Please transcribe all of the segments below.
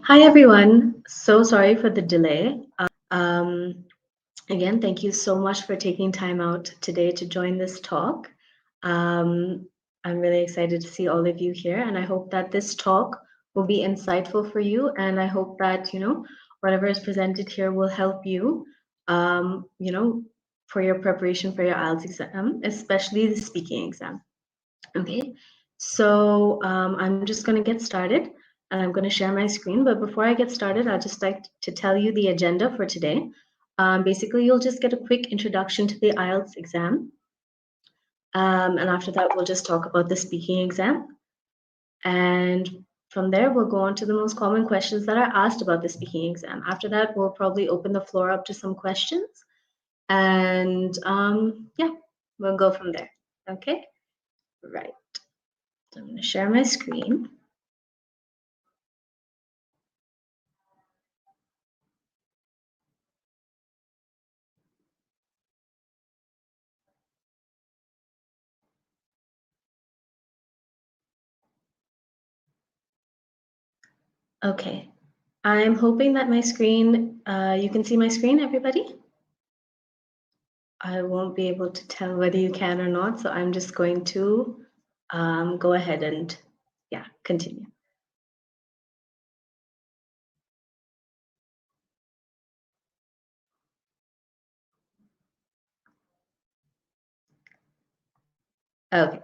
Hi, everyone. So sorry for the delay. Um, Again, thank you so much for taking time out today to join this talk. I'm really excited to see all of you here, and I hope that this talk will be insightful for you. And I hope that, whatever is presented here will help you, for your preparation for your IELTS exam, especially the speaking exam. Okay, so I'm just going to get started and I'm going to share my screen. But before I get started, I'd just like to tell you the agenda for today. Basically, you'll just get a quick introduction to the IELTS exam. And after that, we'll just talk about the speaking exam. And from there, we'll go on to the most common questions that are asked about the speaking exam. After that, we'll probably open the floor up to some questions. And yeah, we'll go from there. Okay, right. So I'm going to share my screen. Okay, I'm hoping that my screen, you can see my screen, everybody? I won't be able to tell whether you can or not, so I'm just going to go ahead and, yeah, continue. Okay,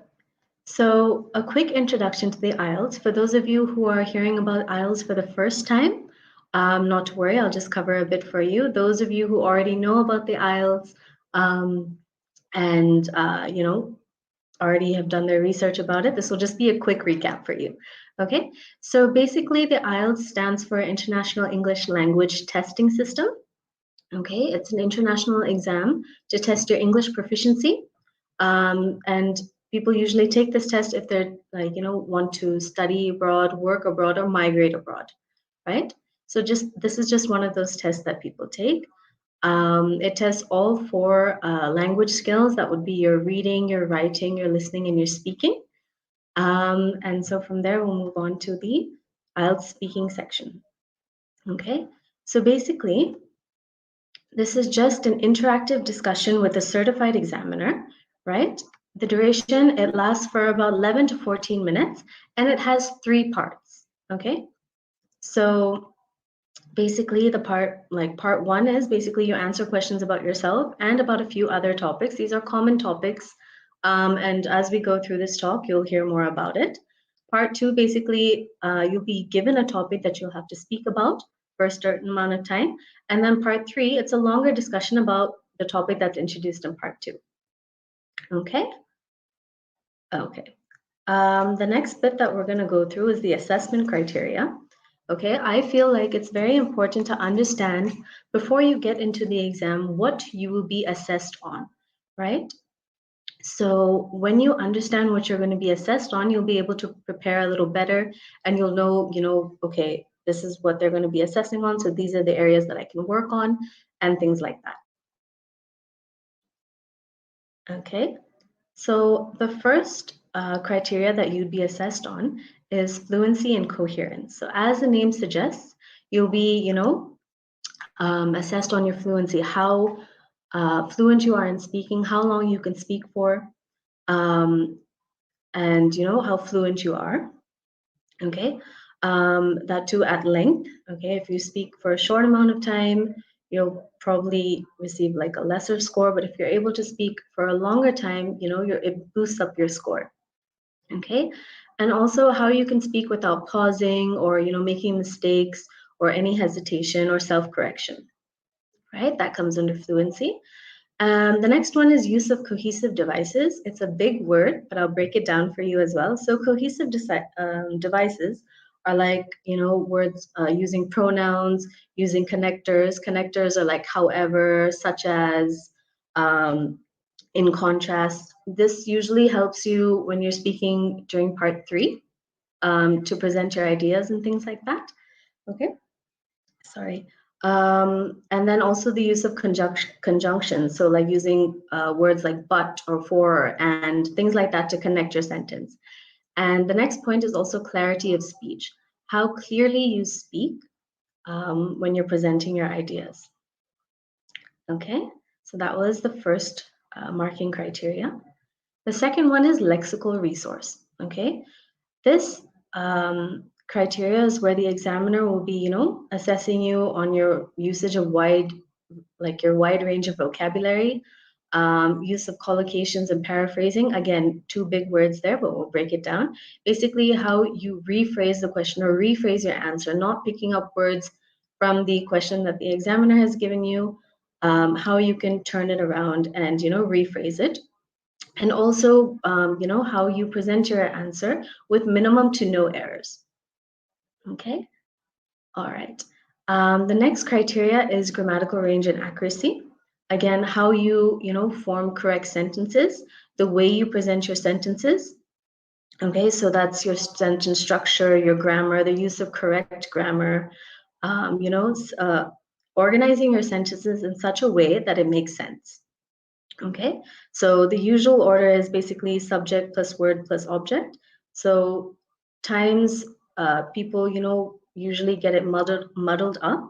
so a quick introduction to the IELTS. For those of you who are hearing about IELTS for the first time, not to worry, I'll just cover a bit for you. Those of you who already know about the IELTS and, already have done their research about it, this will just be a quick recap for you. Okay, so basically the IELTS stands for International English Language Testing System. Okay, it's an international exam to test your English proficiency. And people usually take this test if they're want to study abroad, work abroad, or migrate abroad, right? So this is just one of those tests that people take. It tests all four language skills. That would be your reading, your writing, your listening, and your speaking. And so from there, we'll move on to the IELTS speaking section. Okay, so basically, this is just an interactive discussion with a certified examiner, right? The duration, it lasts for about 11 to 14 minutes, and it has 3 parts, okay? So basically part 1 is basically you answer questions about yourself and about a few other topics. These are common topics, and as we go through this talk, you'll hear more about it. Part 2, basically, you'll be given a topic that you'll have to speak about for a certain amount of time. And then part 3, it's a longer discussion about the topic that's introduced in part 2. Okay? Okay. The next bit that we're going to go through is the assessment criteria. Okay, I feel like it's very important to understand before you get into the exam what you will be assessed on, right? So when you understand what you're going to be assessed on, you'll be able to prepare a little better and you'll know, okay, this is what they're going to be assessing on. So these are the areas that I can work on and things like that. Okay, so the first criteria that you'd be assessed on is fluency and coherence. So as the name suggests, you'll be, assessed on your fluency, how fluent you are in speaking, how long you can speak for, and how fluent you are. Okay, that too at length. Okay, if you speak for a short amount of time, you'll probably receive like a lesser score. But if you're able to speak for a longer time, it boosts up your score. Okay, and also how you can speak without pausing or making mistakes or any hesitation or self-correction. Right, that comes under fluency. The next one is use of cohesive devices. It's a big word, but I'll break it down for you as well. So cohesive devices are like, words using pronouns, using connectors. Connectors are like however, such as, in contrast. This usually helps you when you're speaking during part 3 to present your ideas and things like that. Okay, sorry. And then also the use of conjunctions. So like using words like but or for and things like that to connect your sentence. And the next point is also clarity of speech. How clearly you speak when you're presenting your ideas. Okay, so that was the first marking criteria. The second one is lexical resource. Okay, this criteria is where the examiner will be, assessing you on your usage of your wide range of vocabulary, use of collocations and paraphrasing. Again, two big words there, but we'll break it down. Basically, how you rephrase the question or rephrase your answer, not picking up words from the question that the examiner has given you, how you can turn it around and, rephrase it. And also, how you present your answer with minimum to no errors. Okay, all right. The next criteria is grammatical range and accuracy. Again, how you, form correct sentences, the way you present your sentences. Okay, so that's your sentence structure, your grammar, the use of correct grammar, organizing your sentences in such a way that it makes sense. Okay, so the usual order is basically subject plus word plus object. So times people, usually get it muddled up.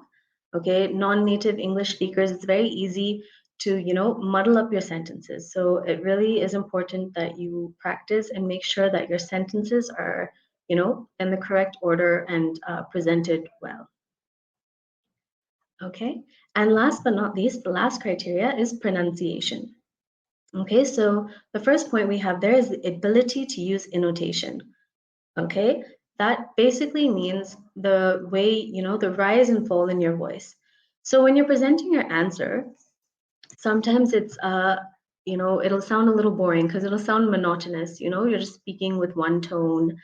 Okay, non-native English speakers, it's very easy to, muddle up your sentences. So it really is important that you practice and make sure that your sentences are, in the correct order and presented well. Okay, and last but not least, the last criteria is pronunciation. Okay, so the first point we have there is the ability to use intonation. Okay, that basically means the way, the rise and fall in your voice. So when you're presenting your answer, sometimes it's, it'll sound a little boring because it'll sound monotonous. You're just speaking with one tone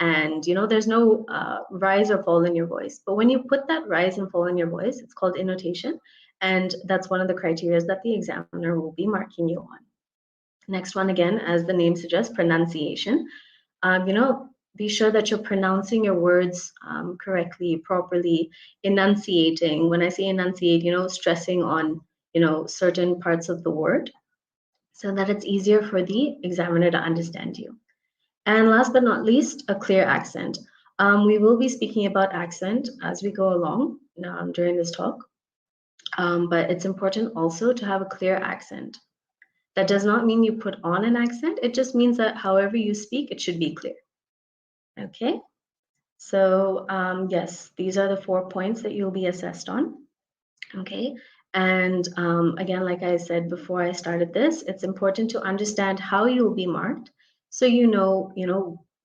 and, there's no rise or fall in your voice. But when you put that rise and fall in your voice, it's called intonation. And that's one of the criteria that the examiner will be marking you on. Next one, again, as the name suggests, pronunciation. Be sure that you're pronouncing your words correctly, properly, enunciating. When I say enunciate, stressing on, certain parts of the word so that it's easier for the examiner to understand you. And last but not least, a clear accent. We will be speaking about accent as we go along during this talk, but it's important also to have a clear accent. That does not mean you put on an accent. It just means that however you speak, it should be clear. Okay, so yes, these are the 4 points that you'll be assessed on. Okay, and again, like I said before I started this, it's important to understand how you will be marked so you know,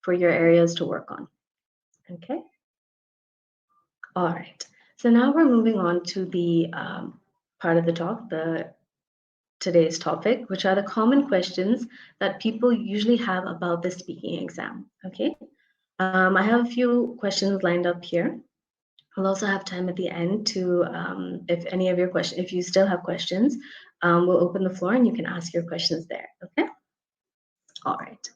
for your areas to work on. Okay, all right. So now we're moving on to the part of the talk, today's topic, which are the common questions that people usually have about the speaking exam. Okay, I have a few questions lined up here. We'll also have time at the end to, if any of your questions, if you still have questions, we'll open the floor and you can ask your questions there. Okay. All right.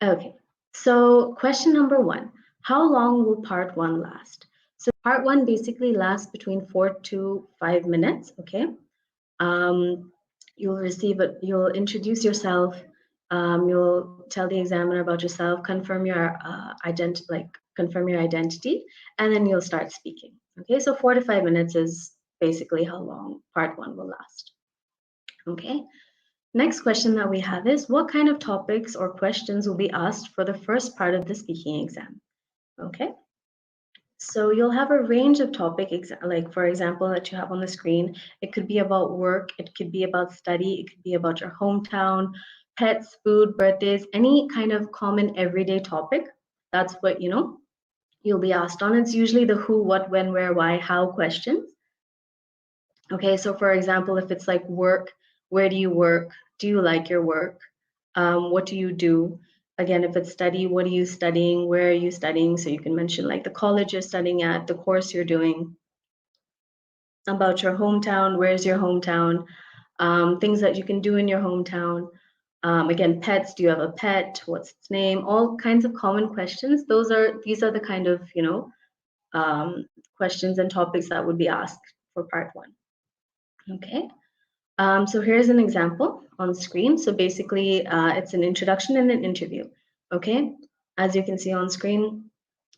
Okay. So question number 1: how long will part 1 last? So part 1 basically lasts between 4 to 5 minutes. Okay. You'll receive it, you'll introduce yourself, you'll tell the examiner about yourself, confirm your identity, and then you'll start speaking. Okay, so 4 to 5 minutes is basically how long part 1 will last. Okay, next question that we have is, what kind of topics or questions will be asked for the first part of the speaking exam? Okay. So you'll have a range of topics, like for example, that you have on the screen. It could be about work, it could be about study, it could be about your hometown, pets, food, birthdays, any kind of common everyday topic. That's what, you'll be asked on. It's usually the who, what, when, where, why, how questions. Okay, so for example, if it's like work, where do you work? Do you like your work? What do you do? Again, if it's study, what are you studying? Where are you studying? So you can mention like the college you're studying at, the course you're doing. About your hometown, where's your hometown? Things that you can do in your hometown. Again, pets, do you have a pet? What's its name? All kinds of common questions. These are the kind of, questions and topics that would be asked for part 1. Okay. So here's an example on screen. So basically, it's an introduction and an interview. Okay, as you can see on screen,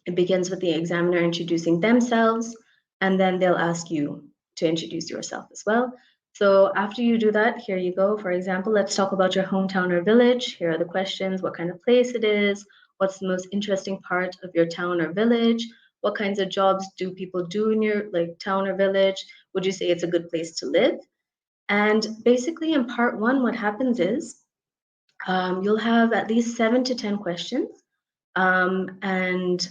It begins with the examiner introducing themselves, and then they'll ask you to introduce yourself as well. So after you do that, here you go. For example, let's talk about your hometown or village. Here are the questions: what kind of place it is, what's the most interesting part of your town or village, what kinds of jobs do people do in your town or village, would you say it's a good place to live? And basically in part one, what happens is you'll have at least 7 to 10 questions. And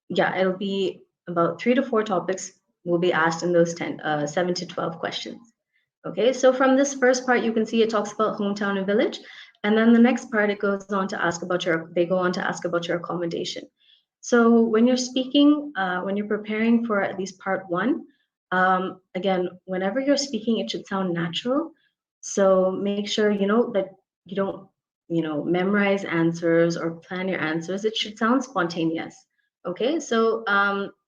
yeah, it'll be about 3 to 4 topics will be asked in those 7 to 12 questions. Okay, so from this first part, you can see it talks about hometown and village. And then the next part, it goes on to ask about they go on to ask about your accommodation. So when you're speaking, when you're preparing for at least part one, again, whenever you're speaking, it should sound natural. So make sure, that you don't, memorize answers or plan your answers. It should sound spontaneous. Okay, so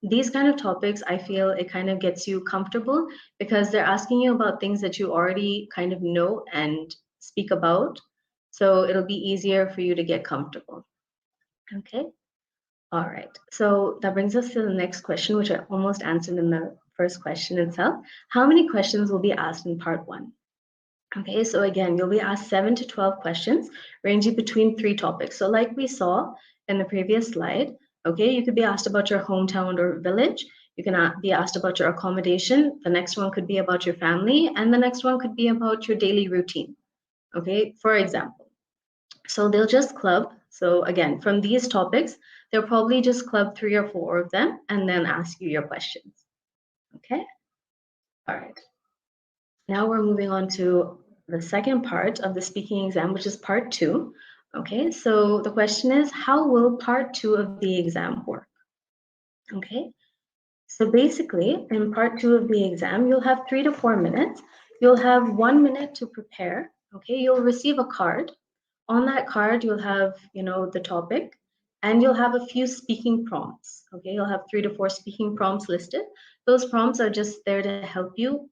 these kind of topics, I feel it kind of gets you comfortable because they're asking you about things that you already kind of know and speak about. So it'll be easier for you to get comfortable. Okay. All right. So that brings us to the next question, which I almost answered in the first question itself. How many questions will be asked in part one? Okay, so again, you'll be asked 7 to 12 questions ranging between 3 topics. So like we saw in the previous slide, okay, you could be asked about your hometown or village. You can be asked about your accommodation. The next one could be about your family, and the next one could be about your daily routine. Okay, for example. So they'll just club. So again, from these topics, they'll probably just club 3 or 4 of them and then ask you your questions. Okay, all right. Now we're moving on to the second part of the speaking exam, which is part two. Okay, so the question is, how will part two of the exam work? Okay, so basically in part two of the exam, you'll have 3 to 4 minutes. You'll have 1 minute to prepare. Okay, you'll receive a card. On that card, you'll have, the topic, and you'll have a few speaking prompts. Okay, you'll have 3 to 4 speaking prompts listed. Those prompts are just there to help you,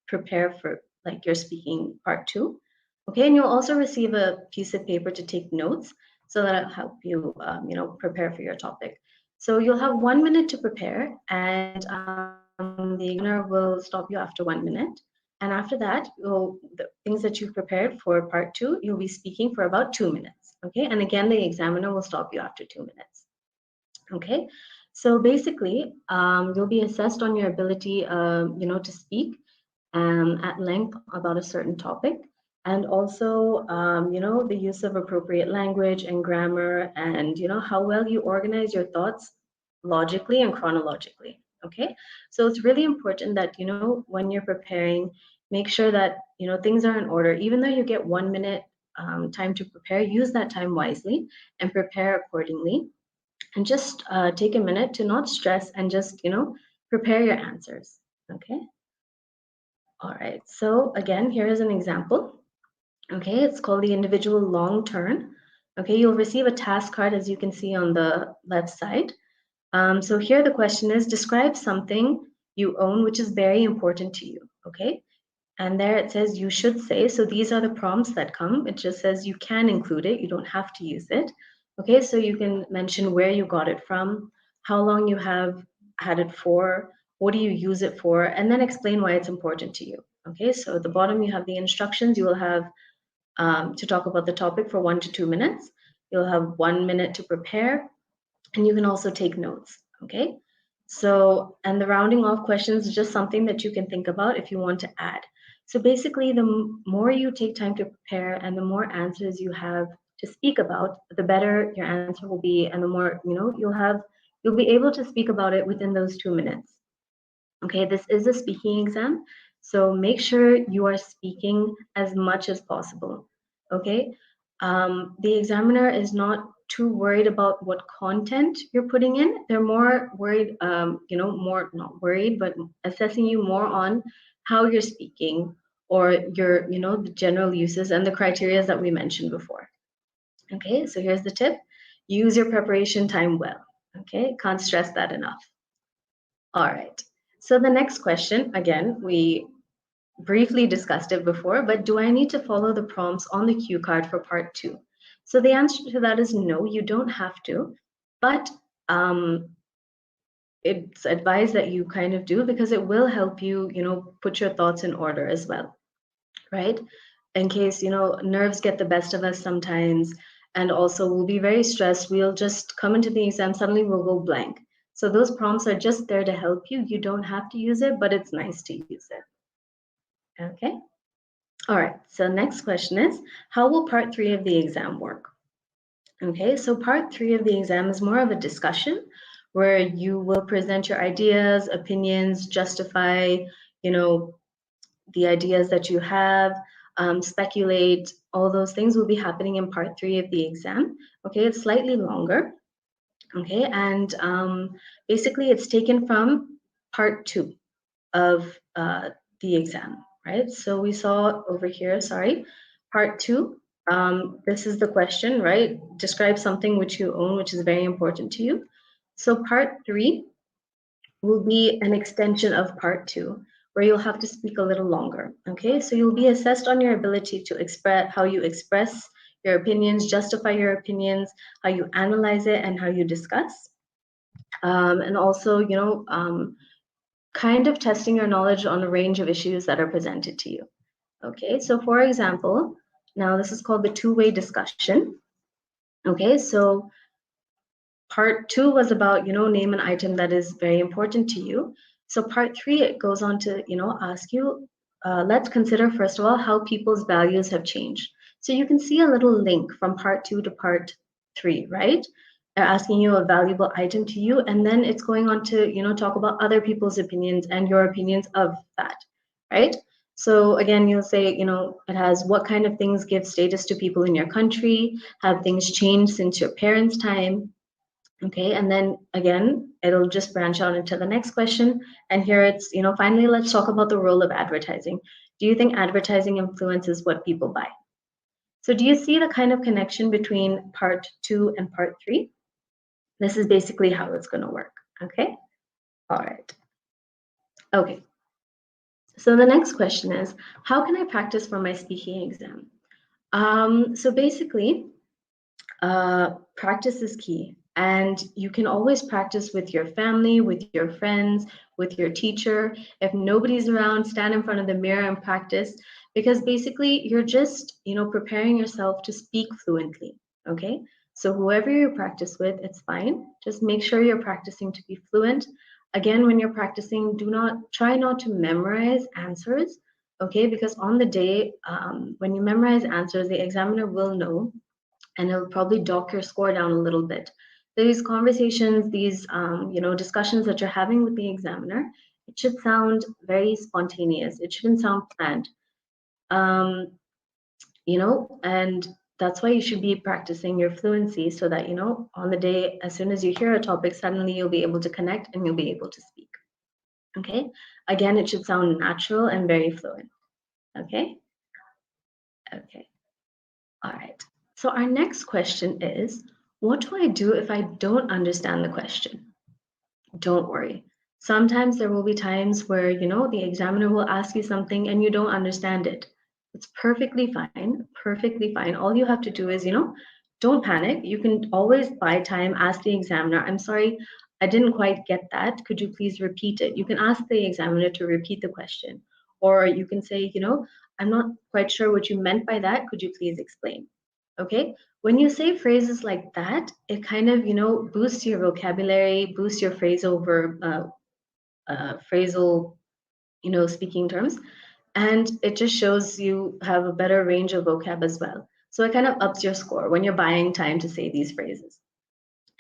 prepare for like your speaking part two. Okay, and you'll also receive a piece of paper to take notes, so that'll help you, prepare for your topic. So you'll have 1 minute to prepare, and the examiner will stop you after 1 minute. And after that, the things that you've prepared for part two, you'll be speaking for about 2 minutes. Okay, and again, the examiner will stop you after 2 minutes. Okay, so basically, you'll be assessed on your ability, to speak at length about a certain topic, and also, the use of appropriate language and grammar, and how well you organize your thoughts logically and chronologically. Okay, so it's really important that when you're preparing, make sure that things are in order. Even though you get 1 minute time to prepare, use that time wisely and prepare accordingly. And just take a minute to not stress and just prepare your answers. Okay. All right, so again, here is an example. Okay, it's called the individual long turn. Okay, you'll receive a task card, as you can see on the left side. So here the question is, describe something you own which is very important to you. Okay, and there it says you should say. So these are the prompts that come. It just says you can include it, you don't have to use it. Okay, so you can mention where you got it from, how long you have had it for, what do you use it for, and then explain why it's important to you. Okay, so at the bottom you have the instructions. You will have to talk about the topic for 1 to 2 minutes. You'll have 1 minute to prepare, and you can also take notes. Okay, so, and the rounding off questions is just something that you can think about if you want to add. So basically, the more you take time to prepare and the more answers you have to speak about, the better your answer will be, and the more you'll be able to speak about it within those 2 minutes. Okay, this is a speaking exam, so make sure you are speaking as much as possible. Okay, the examiner is not too worried about what content you're putting in. They're more worried, more not worried, but assessing you more on how you're speaking or your, the general uses and the criteria that we mentioned before. Okay, so here's the tip: use your preparation time well. Okay, can't stress that enough. All right. So the next question, again, we briefly discussed it before, but do I need to follow the prompts on the cue card for part two? So the answer to that is no, you don't have to, but it's advised that you kind of do, because it will help you, put your thoughts in order as well, right? In case, nerves get the best of us sometimes, and also we'll be very stressed. We'll just come into the exam, suddenly we'll go blank. So those prompts are just there to help you. You don't have to use it, but it's nice to use it. Okay. All right. So next question is, how will part 3 of the exam work? Okay, so part 3 of the exam is more of a discussion where you will present your ideas, opinions, justify, the ideas that you have, speculate. All those things will be happening in part 3 of the exam. Okay, it's slightly longer. Okay, and basically it's taken from part 2 of the exam, right? So we saw over here, sorry, part 2. This is the question, right? Describe something which you own, which is very important to you. So part 3 will be an extension of part 2, where you'll have to speak a little longer. Okay, so you'll be assessed on your ability to express, how you express your opinions, justify your opinions, how you analyze it, and how you discuss. And also, kind of testing your knowledge on a range of issues that are presented to you. Okay, so for example, now this is called the two-way discussion. Okay, so part 2 was about, name an item that is very important to you. So part 3, it goes on to, ask you, let's consider first of all how people's values have changed. So you can see a little link from part 2 to part 3, right? They're asking you a valuable item to you, and then it's going on to, talk about other people's opinions and your opinions of that, right? So again, you'll say, it has what kind of things give status to people in your country? Have things changed since your parents' time? Okay, and then again, it'll just branch out into the next question. And here it's, finally, let's talk about the role of advertising. Do you think advertising influences what people buy? So do you see the kind of connection between part 2 and part 3? This is basically how it's going to work. Okay, all right. Okay, so the next question is, how can I practice for my speaking exam? So basically, practice is key. And you can always practice with your family, with your friends, with your teacher. If nobody's around, stand in front of the mirror and practice, because basically you're just, preparing yourself to speak fluently. Okay. So whoever you practice with, it's fine. Just make sure you're practicing to be fluent. Again, when you're practicing, try not to memorize answers. Okay. Because on the day, when you memorize answers, the examiner will know, and it'll probably dock your score down a little bit. These conversations, these discussions that you're having with the examiner, it should sound very spontaneous. It shouldn't sound planned. And that's why you should be practicing your fluency, so that on the day, as soon as you hear a topic, suddenly you'll be able to connect and you'll be able to speak. Okay. Again, it should sound natural and very fluent. Okay. Okay. All right. So our next question is, what do I do if I don't understand the question? Don't worry. Sometimes there will be times where, the examiner will ask you something and you don't understand it. It's perfectly fine, perfectly fine. All you have to do is, don't panic. You can always buy time, ask the examiner, I'm sorry, I didn't quite get that. Could you please repeat it? You can ask the examiner to repeat the question. Or you can say, I'm not quite sure what you meant by that. Could you please explain? Okay, when you say phrases like that, it kind of, boosts your vocabulary, boosts your phrasal, speaking terms, and it just shows you have a better range of vocab as well. So it kind of ups your score when you're buying time to say these phrases.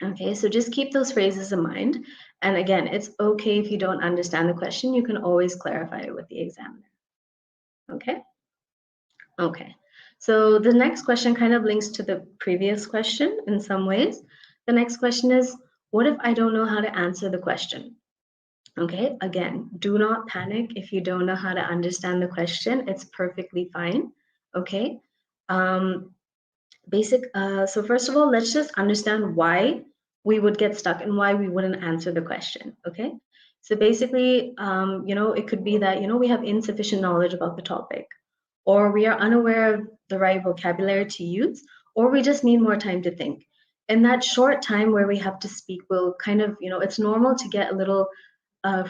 Okay, so just keep those phrases in mind. And again, it's okay if you don't understand the question, you can always clarify it with the examiner. Okay? Okay. So the next question kind of links to the previous question in some ways. The next question is, what if I don't know how to answer the question? Okay, again, do not panic if you don't know how to understand the question. It's perfectly fine. Okay. So first of all, let's just understand why we would get stuck and why we wouldn't answer the question. Okay. So basically, it could be that, we have insufficient knowledge about the topic, or we are unaware of the right vocabulary to use, or we just need more time to think. in that short time where we have to speak, we'll kind of, it's normal to get a little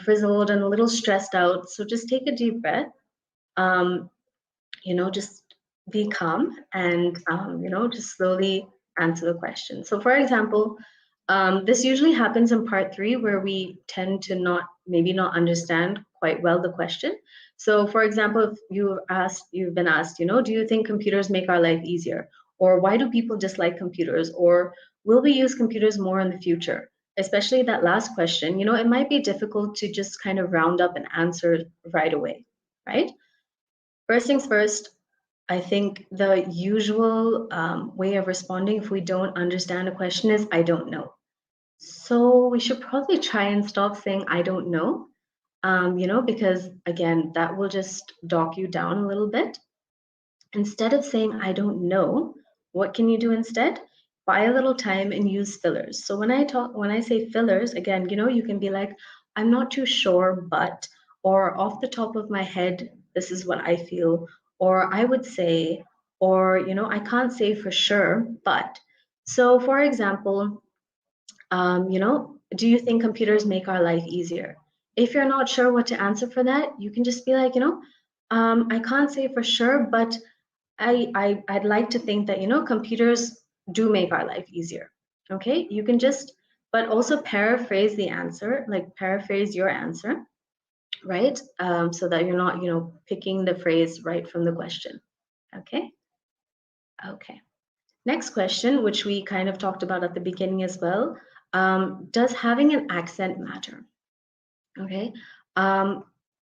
frizzled and a little stressed out. So just take a deep breath. Just be calm and, just slowly answer the question. So for example, this usually happens in part 3 where we tend to maybe not understand quite well the question. So for example, if you've been asked, do you think computers make our life easier? Or why do people dislike computers? Or will we use computers more in the future? Especially that last question, it might be difficult to just kind of round up an answer right away, right? First things first, I think the usual way of responding if we don't understand a question is, I don't know. So we should probably try and stop saying, I don't know, because again, that will just dock you down a little bit. Instead of saying, I don't know, what can you do instead? Buy a little time and use fillers. So when I say fillers, again, you can be like, I'm not too sure, but, or off the top of my head, this is what I feel, or I would say, or, I can't say for sure, but. So for example, do you think computers make our life easier? If you're not sure what to answer for that, you can just be like, I can't say for sure, but I'd like to think that, computers do make our life easier. Okay, you can just, but also paraphrase the answer, like paraphrase your answer, right? So that you're not, picking the phrase right from the question. Okay. Okay. Next question, which we kind of talked about at the beginning as well. Does having an accent matter? Okay.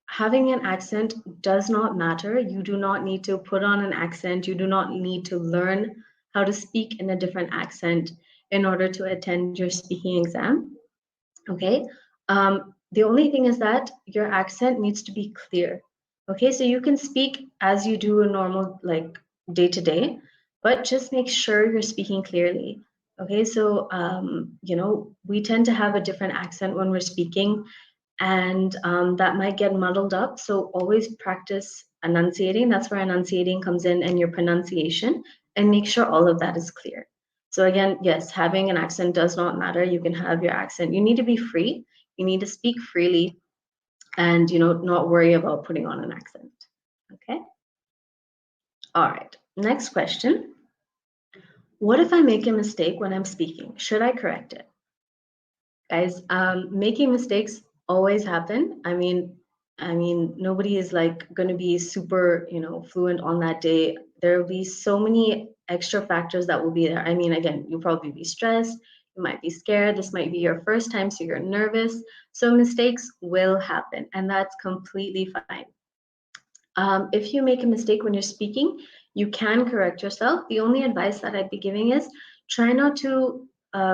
Having an accent does not matter. You do not need to put on an accent. You do not need to learn how to speak in a different accent in order to attend your speaking exam. Okay. The only thing is that your accent needs to be clear. Okay. So you can speak as you do a normal, like day to day, but just make sure you're speaking clearly. Okay. So, we tend to have a different accent when we're speaking, and that might get muddled up. So always practice enunciating. That's where enunciating comes in, and your pronunciation, and make sure all of that is clear. So again, yes, having an accent does not matter. You can have your accent. You need to be free. You need to speak freely, and not worry about putting on an accent. Okay. All right. Next question. What if I make a mistake when I'm speaking? Should I correct it? Guys, making mistakes always happen. I mean, nobody is like going to be super, fluent on that day. There will be so many extra factors that will be there. I mean, again, you'll probably be stressed. You might be scared. This might be your first time, so you're nervous. So mistakes will happen, and that's completely fine. If you make a mistake when you're speaking, you can correct yourself. The only advice that I'd be giving is try not to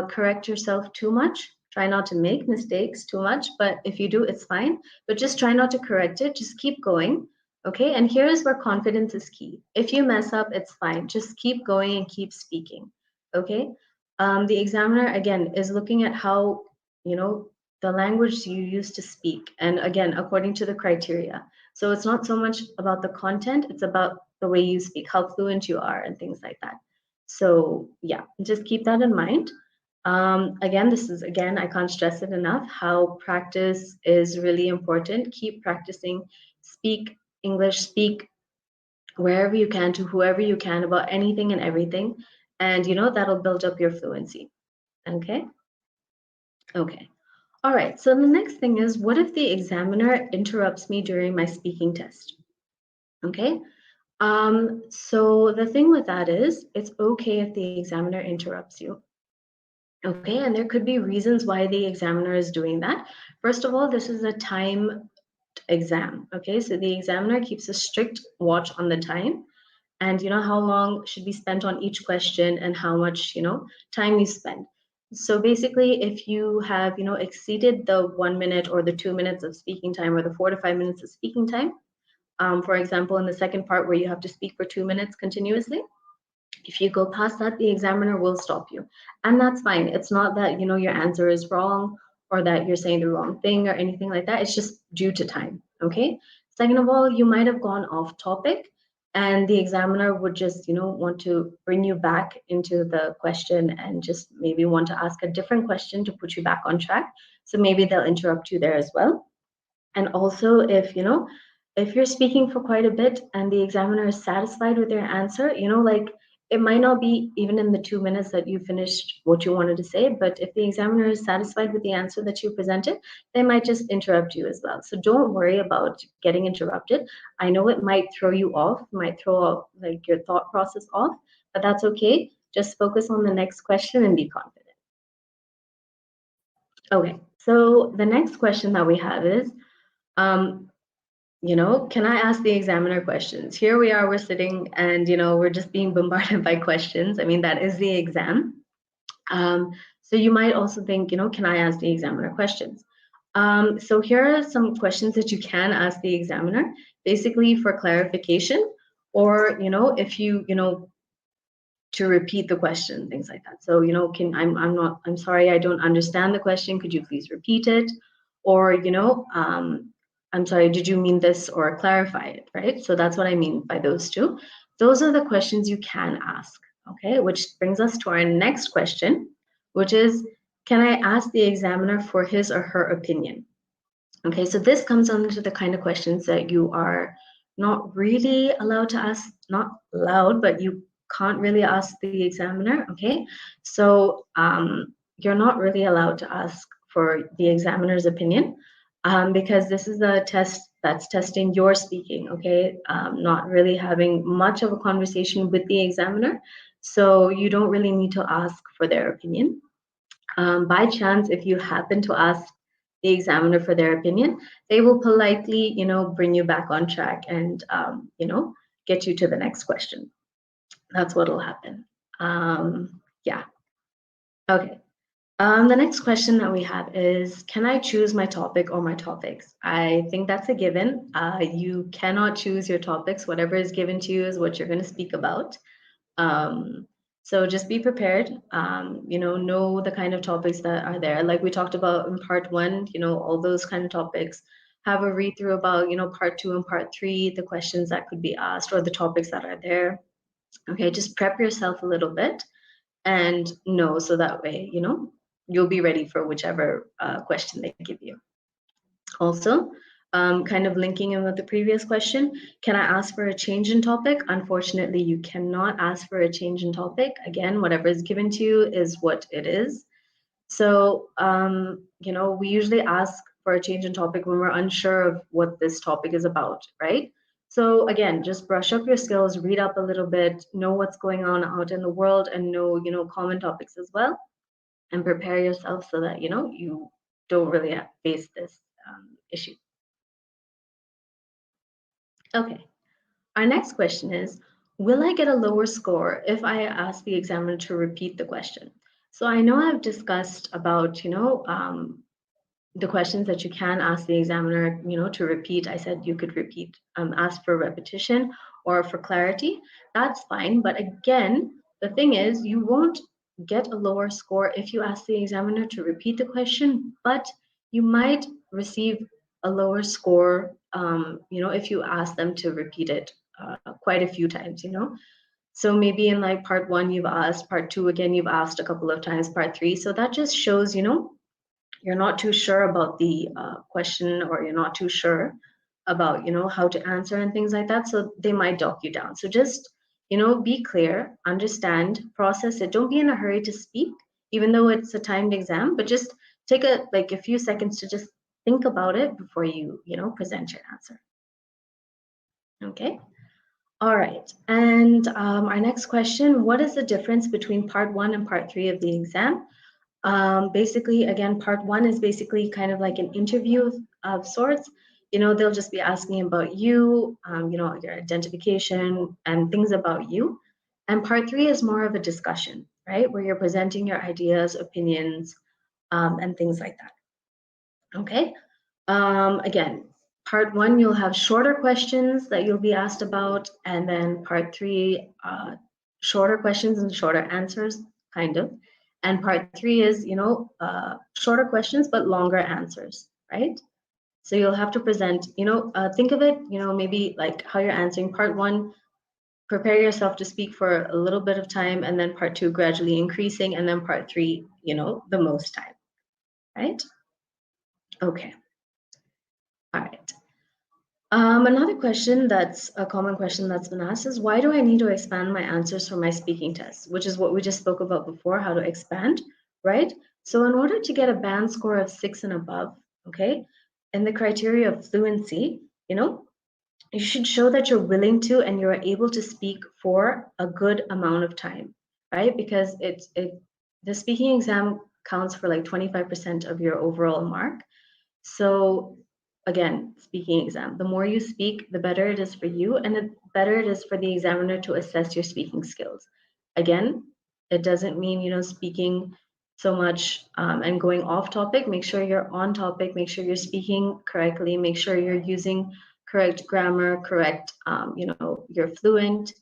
correct yourself too much. Try not to make mistakes too much, but if you do, it's fine. But just try not to correct it. Just keep going. Okay. And here is where confidence is key. If you mess up, it's fine. Just keep going and keep speaking. Okay. The examiner, again, is looking at how, the language you use to speak. And again, according to the criteria. So it's not so much about the content, it's about the way you speak, how fluent you are, and things like that. So yeah, just keep that in mind. Again, I can't stress it enough, how practice is really important. Keep practicing, speak English, speak wherever you can to whoever you can about anything and everything. And that'll build up your fluency. Okay? Okay. All right, so the next thing is, what if the examiner interrupts me during my speaking test? Okay, so the thing with that is, it's okay if the examiner interrupts you. Okay, and there could be reasons why the examiner is doing that. First of all, this is a time exam. Okay, so the examiner keeps a strict watch on the time, and how long should be spent on each question and how much time you spend. So basically, if you have exceeded the 1 minute or the 2 minutes of speaking time, or the 4 to 5 minutes of speaking time, for example, in the second part where you have to speak for 2 minutes continuously, if you go past that, the examiner will stop you, and that's fine. It's not that your answer is wrong or that you're saying the wrong thing or anything like that. It's just due to time. Okay. Second of all, you might have gone off topic. and the examiner would just, want to bring you back into the question and just maybe want to ask a different question to put you back on track. So maybe they'll interrupt you there as well. And also, if you're speaking for quite a bit and the examiner is satisfied with your answer, like it might not be even in the 2 minutes that you finished what you wanted to say, but if the examiner is satisfied with the answer that you presented, they might just interrupt you as well. So don't worry about getting interrupted. I know it might throw you off, might throw off like your thought process off, but that's okay. Just focus on the next question and be confident. Okay, so the next question that we have is, can I ask the examiner questions? Here we are, we're sitting and, we're just being bombarded by questions. I mean, that is the exam. So you might also think, can I ask the examiner questions? So here are some questions that you can ask the examiner, basically for clarification, or, if to repeat the question, things like that. So, I'm sorry, I don't understand the question. Could you please repeat it? Or, I'm sorry, did you mean this, or clarify it, right? So that's what I mean by those two. Those are the questions you can ask, okay? Which brings us to our next question, which is, can I ask the examiner for his or her opinion? Okay, so this comes under the kind of questions that you are not really allowed to ask, not allowed, but you can't really ask the examiner, okay? So you're not really allowed to ask for the examiner's opinion because this is a test that's testing your speaking, okay? Not really having much of a conversation with the examiner. So you don't really need to ask for their opinion. By chance, if you happen to ask the examiner for their opinion, they will politely, bring you back on track and, get you to the next question. That's what will happen. Yeah. Okay. The next question that we have is, can I choose my topic or my topics? I think that's a given. You cannot choose your topics. Whatever is given to you is what you're going to speak about. So just be prepared, know the kind of topics that are there. Like we talked about in part 1, all those kind of topics. Have a read through about, part 2 and part 3, the questions that could be asked or the topics that are there. Okay, just prep yourself a little bit and know so that way, you'll be ready for whichever question they give you. Also, kind of linking in with the previous question, can I ask for a change in topic? Unfortunately, you cannot ask for a change in topic. Again, whatever is given to you is what it is. So, we usually ask for a change in topic when we're unsure of what this topic is about, right? So again, just brush up your skills, read up a little bit, know what's going on out in the world, and know, common topics as well, and prepare yourself so that, you don't really face this issue. Okay, our next question is, will I get a lower score if I ask the examiner to repeat the question? So I know I've discussed about, the questions that you can ask the examiner, to repeat. I said you could repeat, ask for repetition or for clarity. That's fine. But again, the thing is, you won't get a lower score if you ask the examiner to repeat the question, but you might receive a lower score, if you ask them to repeat it quite a few times, So maybe in like part 1, you've asked, part 2, again, you've asked a couple of times, part 3. So that just shows, you're not too sure about the question, or you're not too sure about, how to answer and things like that. So they might dock you down. So just, be clear, understand, process it. Don't be in a hurry to speak, even though it's a timed exam, but just take a few seconds to just think about it before you, present your answer. Okay. All right. And our next question, what is the difference between part 1 and part 3 of the exam? Basically, again, part 1 is basically kind of like an interview of sorts. They'll just be asking about you, your identification and things about you. And part 3 is more of a discussion, right? Where you're presenting your ideas, opinions, and things like that. Okay. Again, part 1, you'll have shorter questions that you'll be asked about. And then part 3, shorter questions and shorter answers, kind of. And part 3 is, shorter questions, but longer answers, right? So you'll have to present, think of it, maybe like how you're answering part 1, prepare yourself to speak for a little bit of time, and then part 2 gradually increasing, and then part 3, the most time, right? Okay. All right. Another question that's a common question that's been asked is, why do I need to expand my answers for my speaking test? Which is what we just spoke about before, how to expand, right? So in order to get a band score of 6 and above, okay, in the criteria of fluency, you should show that you're willing to and you're able to speak for a good amount of time, right? Because the speaking exam counts for like 25% of your overall mark. So again, speaking exam, the more you speak, the better it is for you, and the better it is for the examiner to assess your speaking skills. Again, it doesn't mean, speaking so much and going off topic. Make sure you're on topic, make sure you're speaking correctly, make sure you're using correct grammar, correct, you're fluent,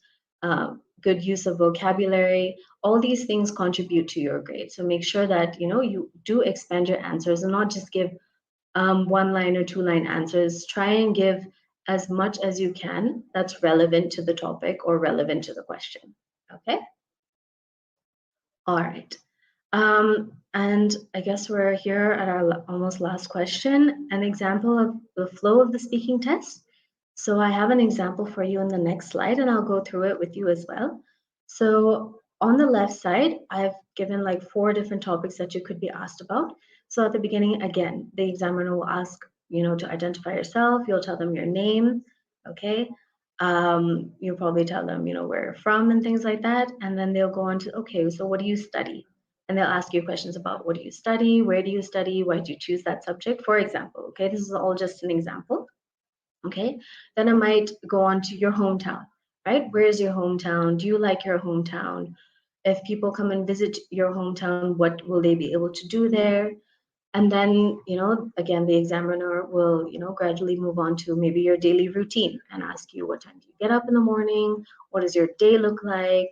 good use of vocabulary. All these things contribute to your grade. So make sure that, you do expand your answers and not just give 1-line or 2-line answers. Try and give as much as you can that's relevant to the topic or relevant to the question. Okay? All right. And I guess we're here at our almost last question, an example of the flow of the speaking test. So I have an example for you in the next slide, and I'll go through it with you as well. So on the left side, I've given like 4 different topics that you could be asked about. So at the beginning, again, the examiner will ask, to identify yourself. You'll tell them your name, okay? You'll probably tell them, where you're from and things like that. And then they'll go on to, okay, so what do you study? And they'll ask you questions about what do you study, where do you study, why did you choose that subject, for example, okay? This is all just an example, okay? Then I might go on to your hometown, right? Where's your hometown? Do you like your hometown? If people come and visit your hometown, what will they be able to do there? And then, again, the examiner will, gradually move on to maybe your daily routine and ask you, what time do you get up in the morning? What does your day look like?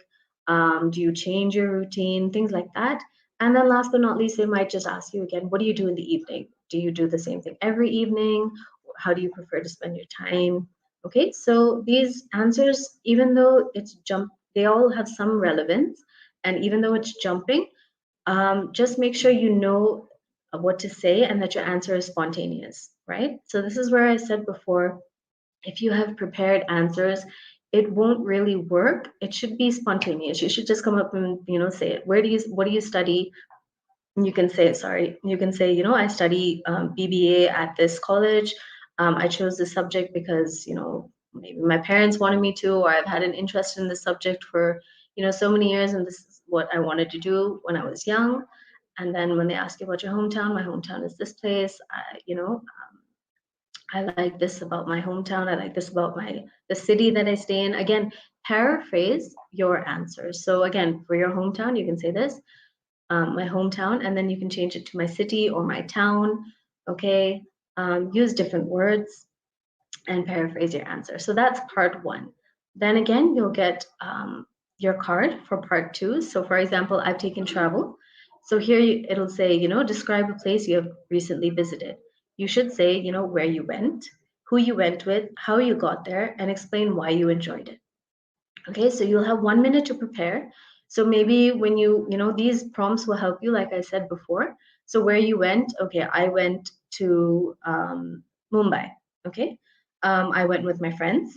Do you change your routine? Things like that. And then last but not least, they might just ask you again, what do you do in the evening? Do you do the same thing every evening? How do you prefer to spend your time? Okay, so these answers, even though they all have some relevance. And even though it's jumping, just make sure you know what to say and that your answer is spontaneous, right? So this is where I said before, if you have prepared answers, it won't really work. It should be spontaneous. You should just come up and, say it. What do you study? You can say, I study BBA at this college. I chose this subject because, maybe my parents wanted me to, or I've had an interest in this subject for, so many years, and this is what I wanted to do when I was young. And then when they ask you about your hometown, my hometown is this place. I like this about my hometown. I like this about the city that I stay in. Again, paraphrase your answers. So again, for your hometown, you can say this, my hometown, and then you can change it to my city or my town. Okay, use different words and paraphrase your answer. So that's part 1. Then again, you'll get your card for part 2. So for example, I've taken travel. So here it'll say, describe a place you have recently visited. You should say, where you went, who you went with, how you got there, and explain why you enjoyed it. Okay, so you'll have 1 minute to prepare. So maybe when these prompts will help you, like I said before. So where you went, okay, I went to Mumbai, okay? I went with my friends.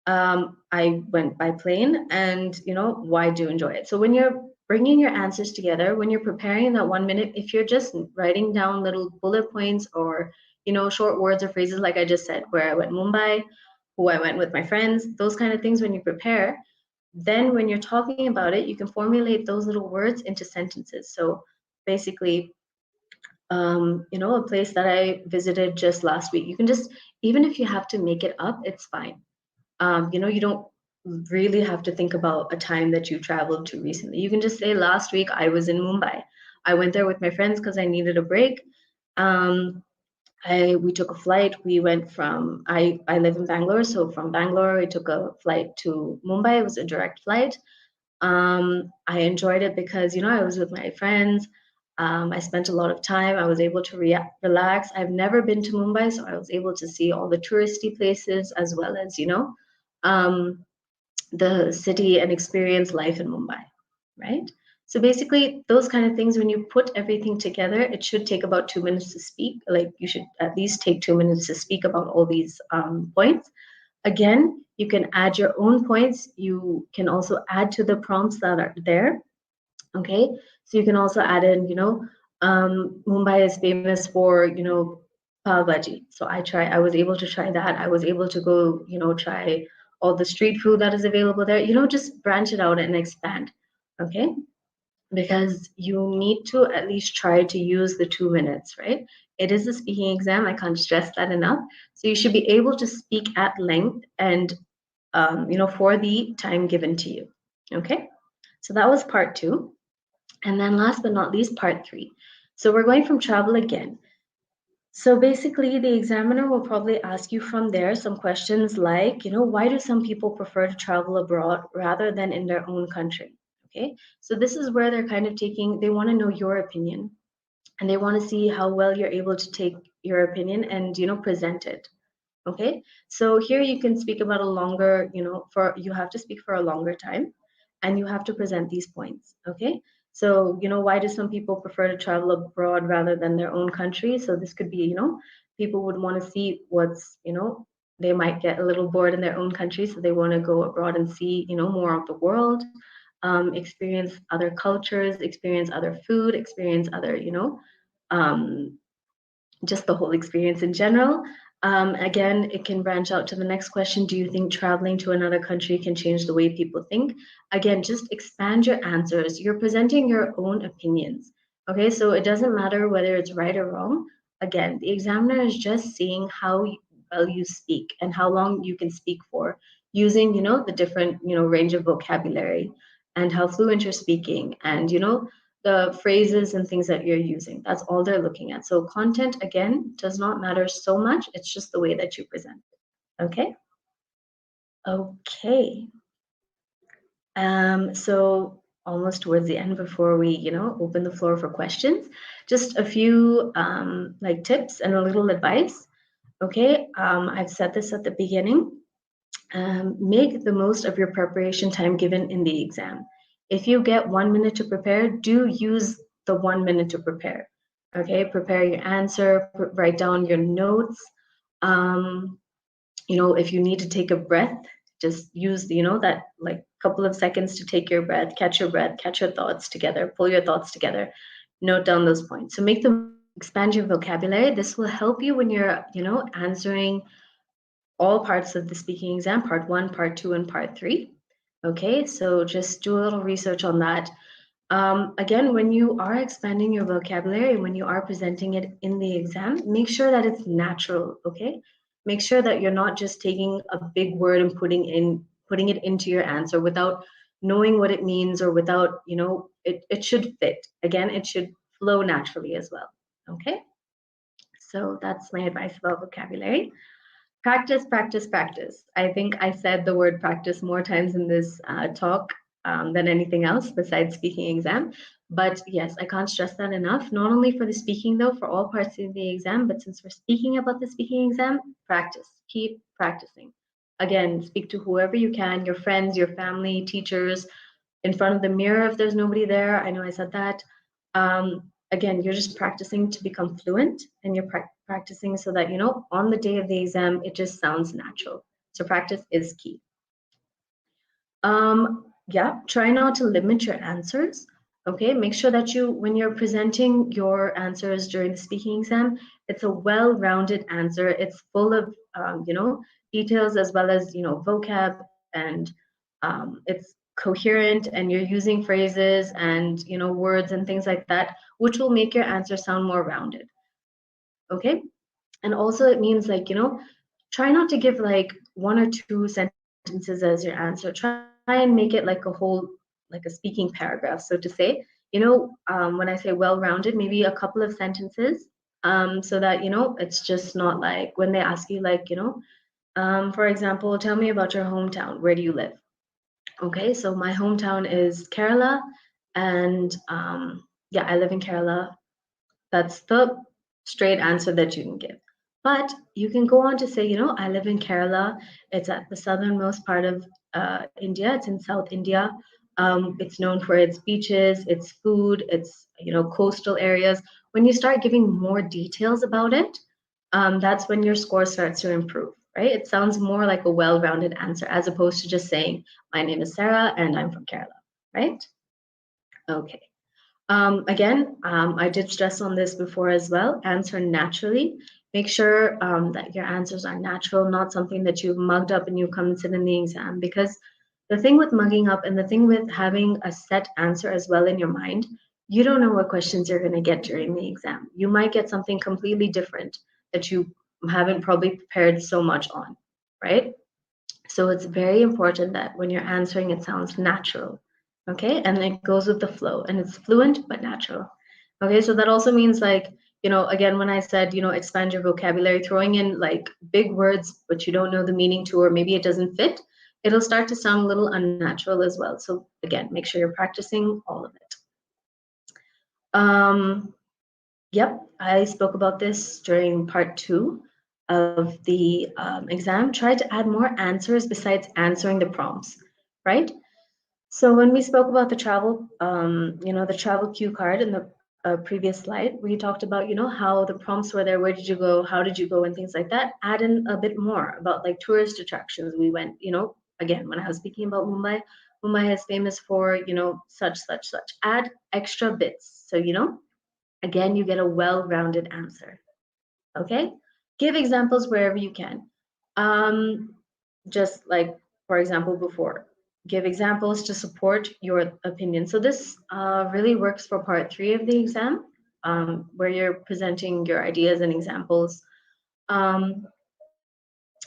I went by plane, and why do you enjoy it? So when you're bringing your answers together, when you're preparing that 1 minute, if you're just writing down little bullet points or short words or phrases, like I just said, where I went Mumbai, who I went with my friends, those kind of things, when you prepare, then when you're talking about it, you can formulate those little words into sentences. So basically, a place that I visited just last week, you can just, even if you have to make it up, it's fine. You don't really have to think about a time that you traveled to recently. You can just say, last week I was in Mumbai. I went there with my friends because I needed a break. We took a flight. We went from, I live in Bangalore. So from Bangalore, we took a flight to Mumbai. It was a direct flight. I enjoyed it because, I was with my friends. I spent a lot of time. I was able to relax. I've never been to Mumbai, so I was able to see all the touristy places as well as, the city and experience life in Mumbai, right? So basically, those kind of things, when you put everything together, it should take about 2 minutes to speak. Like you should at least take 2 minutes to speak about all these points. Again, you can add your own points. You can also add to the prompts that are there. Okay, so you can also add in, Mumbai is famous for, pav bhaji. So I was able to try that. I was able to go, try all the street food that is available there. Just branch it out and expand. Okay, because you need to at least try to use the 2 minutes, right? It is a speaking exam. I can't stress that enough. So you should be able to speak at length and, for the time given to you. Okay, so that was part two. And then last but not least, part three. So we're going from travel again. So basically, the examiner will probably ask you from there some questions like, why do some people prefer to travel abroad rather than in their own country? Okay, so this is where they're kind of they want to know your opinion, and they want to see how well you're able to take your opinion and, present it. Okay, so here you can speak about a longer, you have to speak for a longer time and you have to present these points. Okay, so, why do some people prefer to travel abroad rather than their own country? So this could be, people would want to see they might get a little bored in their own country, so they want to go abroad and see, more of the world, experience other cultures, experience other food, experience other, um, just the whole experience in general. Again, it can branch out to the next question. Do you think traveling to another country can change the way people think? Again, just expand your answers. You're presenting your own opinions. Okay, so it doesn't matter whether it's right or wrong. Again, the examiner is just seeing how well you speak and how long you can speak for using, the different, range of vocabulary and how fluent you're speaking and, the phrases and things that you're using. That's all they're looking at. So content, again, does not matter so much. It's just the way that you present it. Okay? Okay. So almost towards the end before we, open the floor for questions, just a few like tips and a little advice. Okay, I've said this at the beginning. Make the most of your preparation time given in the exam. If you get 1 minute to prepare, do use the 1 minute to prepare. Okay, prepare your answer, write down your notes. Um, if you need to take a breath, just use, that like couple of seconds to take your breath, catch your thoughts together, pull your thoughts together, note down those points. So make them expand your vocabulary. This will help you when you're, answering all parts of the speaking exam, part one, part two, and part three. Okay, so just do a little research on that. Again, when you are expanding your vocabulary, when you are presenting it in the exam, make sure that it's natural, okay? Make sure that you're not just taking a big word and putting it into your answer without knowing what it means or without, it should fit. Again, it should flow naturally as well, okay? So that's my advice about vocabulary. Practice, practice, practice. I think I said the word practice more times in this talk than anything else besides speaking exam. But yes, I can't stress that enough. Not only for the speaking though, for all parts of the exam, but since we're speaking about the speaking exam, practice. Keep practicing. Again, speak to whoever you can, your friends, your family, teachers, in front of the mirror if there's nobody there. I know I said that. Again, you're just practicing to become fluent and you're practicing so that, on the day of the exam, it just sounds natural. So practice is key. Yeah, try not to limit your answers. Okay, make sure that when you're presenting your answers during the speaking exam, it's a well-rounded answer. It's full of, details as well as, vocab and it's coherent and you're using phrases and, words and things like that, which will make your answer sound more rounded. Okay, and also it means like, try not to give like one or two sentences as your answer. Try and make it like a whole, like a speaking paragraph. So to say, when I say well-rounded, maybe a couple of sentences, so that, it's just not like when they ask you like, for example, tell me about your hometown. Where do you live? Okay, so my hometown is Kerala, and yeah, I live in Kerala. That's the straight answer that you can give. But you can go on to say, I live in Kerala. It's at the southernmost part of India. It's in South India. It's known for its beaches, its food, its coastal areas. When you start giving more details about it, that's when your score starts to improve, right? It sounds more like a well-rounded answer as opposed to just saying, my name is Sarah and I'm from Kerala, right? Okay. Again, I did stress on this before as well. Answer naturally. Make sure that your answers are natural, not something that you've mugged up and you come and sit in the exam. Because the thing with mugging up and the thing with having a set answer as well in your mind, you don't know what questions you're going to get during the exam. You might get something completely different that you haven't probably prepared so much on, right? So it's very important that when you're answering, it sounds natural. Okay, and it goes with the flow and it's fluent but natural. Okay, so that also means like, again, when I said, expand your vocabulary, throwing in like big words but you don't know the meaning to, or maybe it doesn't fit, it'll start to sound a little unnatural as well. So again, make sure you're practicing all of it. Yep, I spoke about this during part 2 of the exam. Try to add more answers besides answering the prompts, right? So when we spoke about the travel, the travel cue card in the previous slide, we talked about, how the prompts were there, where did you go, how did you go, and things like that. Add in a bit more about like tourist attractions. We went, again, when I was speaking about Mumbai, Mumbai is famous for, such. Add extra bits. So, again, you get a well-rounded answer. Okay? Give examples wherever you can. Just like, for example, before, give examples to support your opinion. So this really works for part 3 of the exam, where you're presenting your ideas and examples.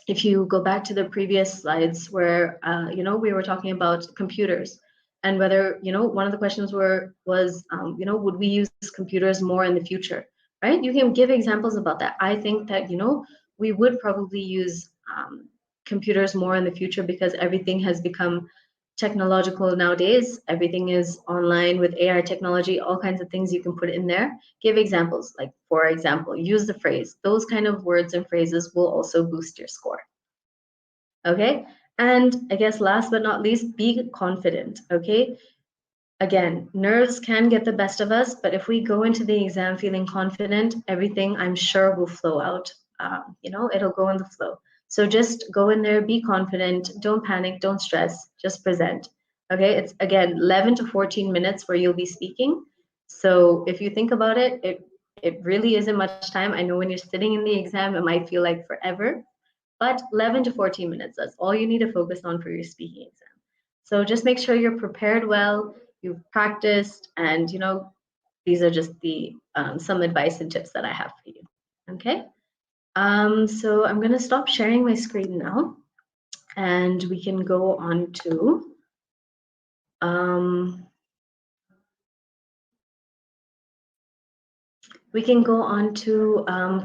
If you go back to the previous slides where, we were talking about computers and whether, one of the questions was, would we use computers more in the future, right? You can give examples about that. I think that, we would probably use computers more in the future because everything has become technological nowadays. Everything is online with AI technology, all kinds of things you can put in there. Give examples, like, for example, use the phrase. Those kind of words and phrases will also boost your score. Okay, and I guess last but not least, be confident. Okay, again, nerves can get the best of us, but if we go into the exam feeling confident, everything I'm sure will flow out. It'll go in the flow. So just go in there, be confident, don't panic, don't stress, just present. Okay, it's again 11 to 14 minutes where you'll be speaking. So if you think about it, it really isn't much time. I know when you're sitting in the exam, it might feel like forever, but 11 to 14 minutes, that's all you need to focus on for your speaking exam. So just make sure you're prepared well, you've practiced, and these are just the some advice and tips that I have for you. Okay, so I'm going to stop sharing my screen now, and we can go on to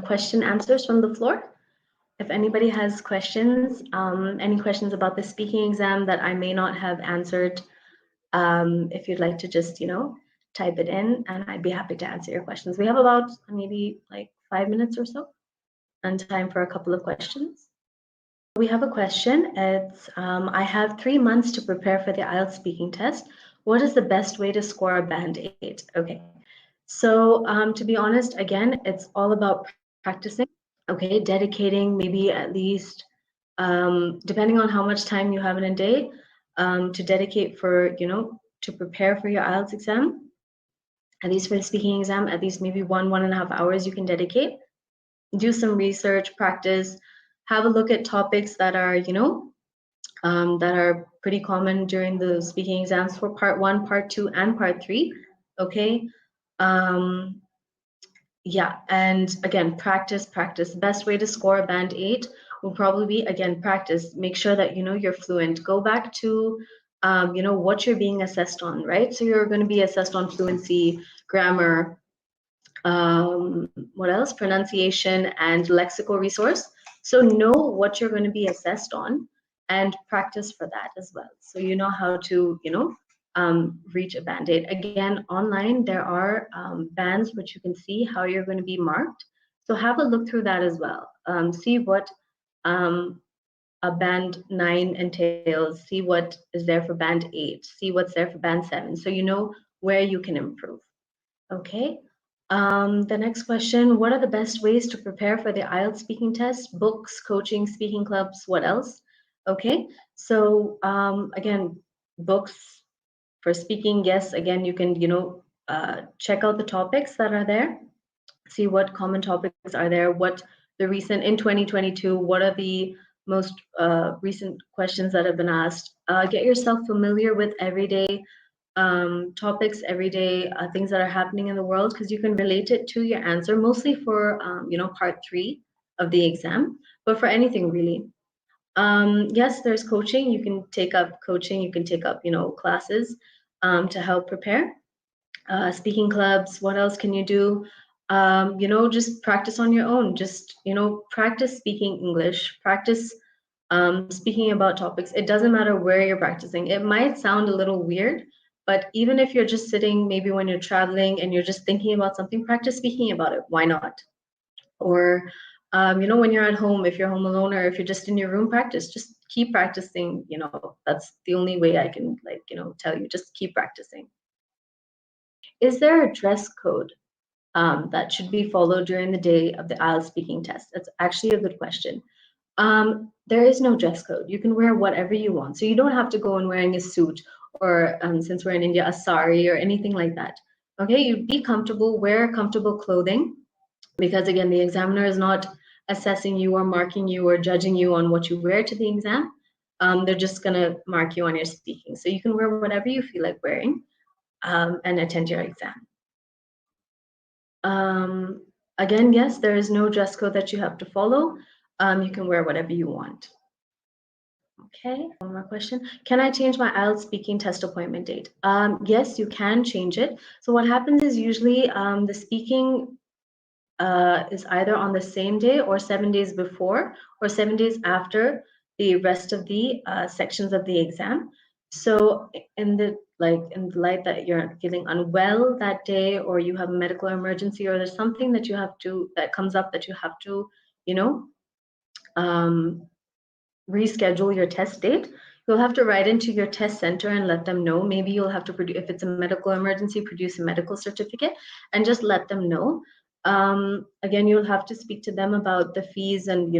question answers from the floor. If anybody has questions, any questions about the speaking exam that I may not have answered, if you'd like to just, type it in, and I'd be happy to answer your questions. We have about maybe like 5 minutes or so and time for a couple of questions. We have a question. It's, I have 3 months to prepare for the IELTS speaking test. What is the best way to score a band 8? Okay, so to be honest, again, it's all about practicing. Okay, dedicating maybe at least, depending on how much time you have in a day, to dedicate for, to prepare for your IELTS exam, at least for the speaking exam, at least maybe 1.5 hours you can dedicate. Do some research, practice, have a look at topics that are, that are pretty common during the speaking exams for part 1, part 2, and part 3. Okay. Yeah, and again, practice. Best way to score a band 8 will probably be, again, practice. Make sure that you're fluent. Go back to what you're being assessed on, right? So you're going to be assessed on fluency, grammar, what else? Pronunciation and lexical resource. So know what you're going to be assessed on and practice for that as well. So you know how to, reach a band 8. Again, online, there are bands which you can see how you're going to be marked. So have a look through that as well. See what a band 9 entails, see what is there for band 8, see what's there for band 7, so you know where you can improve. Okay. The next question, what are the best ways to prepare for the IELTS speaking test? Books, coaching, speaking clubs, what else? Okay, so again, books for speaking, yes, again, you can, check out the topics that are there, see what common topics are there, what the recent, in 2022, what are the most recent questions that have been asked. Get yourself familiar with everyday topics, everyday things that are happening in the world, because you can relate it to your answer, mostly for, part 3 of the exam, but for anything really. Yes, there's coaching. You can take up coaching, you can take up, classes to help prepare. Speaking clubs, what else can you do? Just practice on your own. Just, practice speaking English, practice speaking about topics. It doesn't matter where you're practicing. It might sound a little weird, but even if you're just sitting, maybe when you're traveling and you're just thinking about something, practice speaking about it. Why not? Or, when you're at home, if you're home alone or if you're just in your room, practice. Just keep practicing. That's the only way I can, tell you. Just keep practicing. Is there a dress code that should be followed during the day of the IELTS speaking test? That's actually a good question. There is no dress code. You can wear whatever you want. So you don't have to go in wearing a suit or, since we're in India, a sari or anything like that. Okay, you be comfortable, wear comfortable clothing, because again, the examiner is not assessing you or marking you or judging you on what you wear to the exam. They're just gonna mark you on your speaking. So you can wear whatever you feel like wearing and attend your exam. Again, yes, there is no dress code that you have to follow. You can wear whatever you want. Okay, one more question. Can I change my IELTS speaking test appointment date? Yes, you can change it. So what happens is usually the speaking is either on the same day or 7 days before or 7 days after the rest of the sections of the exam. So in the light that you're feeling unwell that day, or you have a medical emergency, or there's something that that comes up that you have to, reschedule your test date, you'll have to write into your test center and let them know. Maybe you'll have to produce, if it's a medical emergency, produce a medical certificate and just let them know. Again, you'll have to speak to them about the fees and,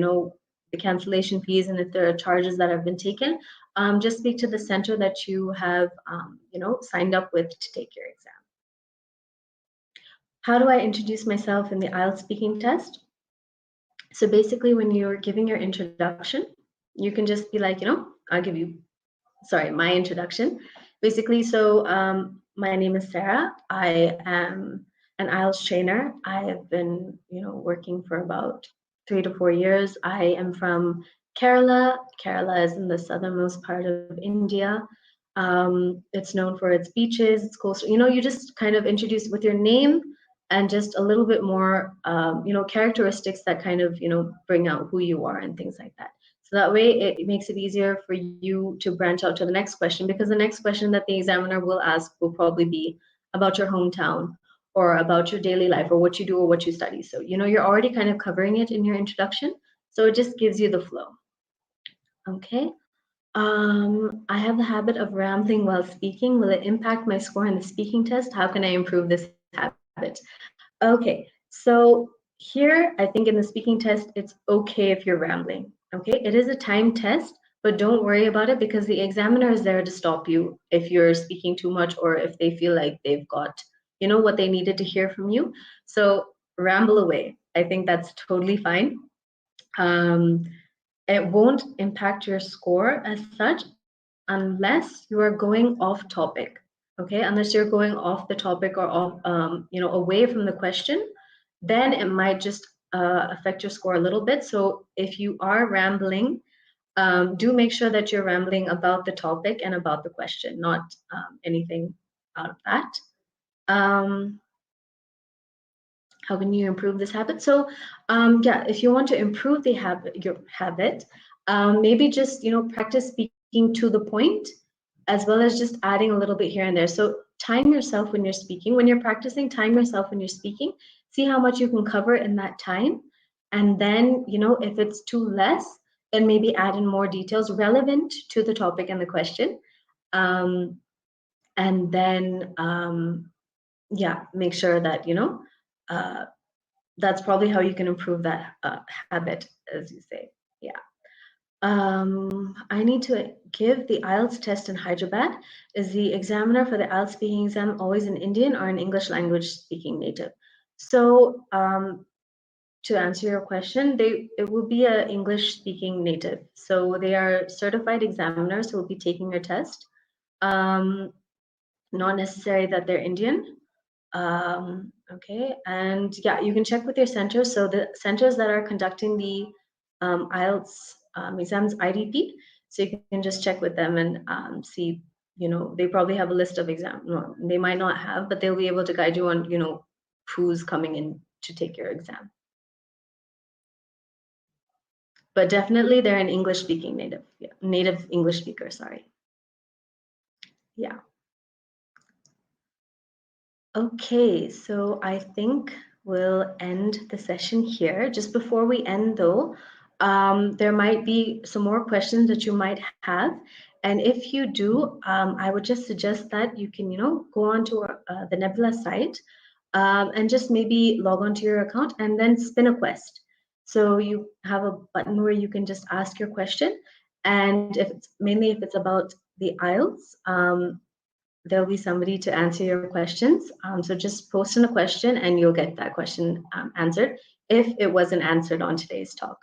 the cancellation fees, and if there are charges that have been taken. Just speak to the center that you have, signed up with to take your exam. How do I introduce myself in the IELTS speaking test? So basically, when you're giving your introduction, you can just be like, I'll give you, my introduction. Basically, so my name is Sarah. I am an IELTS trainer. I have been, working for about 3 to 4 years. I am from Kerala. Kerala is in the southernmost part of India. It's known for its beaches, its coastal. You just kind of introduce with your name and just a little bit more, characteristics that kind of, bring out who you are and things like that. So that way it makes it easier for you to branch out to the next question, because the next question that the examiner will ask will probably be about your hometown or about your daily life or what you do or what you study. So, you're already kind of covering it in your introduction. So it just gives you the flow. Okay. I have the habit of rambling while speaking. Will it impact my score in the speaking test? How can I improve this habit? Okay, so here, I think in the speaking test, it's okay if you're rambling. Okay, it is a time test, but don't worry about it, because the examiner is there to stop you if you're speaking too much or if they feel like they've got, what they needed to hear from you. So ramble away. I think that's totally fine. It won't impact your score as such unless you are going off topic. Okay, unless you're going off the topic or off, away from the question, then it might just affect your score a little bit. So if you are rambling, do make sure that you're rambling about the topic and about the question, not anything out of that. How can you improve this habit? So yeah, if you want to improve the your habit, maybe just, practice speaking to the point, as well as just adding a little bit here and there. So time yourself when you're speaking. When you're practicing, time yourself when you're speaking. See how much you can cover in that time. And then, if it's too less, then maybe add in more details relevant to the topic and the question. And then, yeah, make sure that, that's probably how you can improve that habit, as you say. Yeah. I need to give the IELTS test in Hyderabad. Is the examiner for the IELTS speaking exam always an Indian or an English language speaking native? So to answer your question, it will be an English speaking native. So they are certified examiners who will be taking your test. Not necessary that they're Indian. Okay, and yeah, you can check with your centers. So the centers that are conducting the IELTS exams IDP, so you can just check with them and see, they probably have a list of exams. No, they might not have, but they'll be able to guide you on, who's coming in to take your exam. But definitely they're an English speaking native, native English speaker, sorry. Yeah. Okay, so I think we'll end the session here. Just before we end though, there might be some more questions that you might have. And if you do, I would just suggest that you can, go on to the Nebula site and just maybe log on to your account and then spin a quest. So you have a button where you can just ask your question. And if it's about the IELTS, there'll be somebody to answer your questions. So just post in a question and you'll get that question answered if it wasn't answered on today's talk.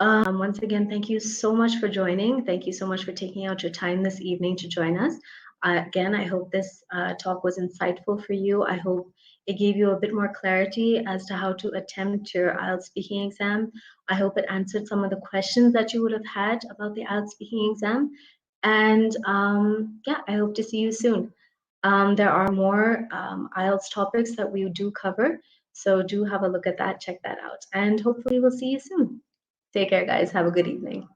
Once again, thank you so much for joining. Thank you so much for taking out your time this evening to join us. Again, I hope this talk was insightful for you. I hope it gave you a bit more clarity as to how to attempt your IELTS speaking exam. I hope it answered some of the questions that you would have had about the IELTS speaking exam. And yeah, I hope to see you soon. There are more IELTS topics that we do cover, so do have a look at that, check that out, and hopefully we'll see you soon. Take care, guys. Have a good evening.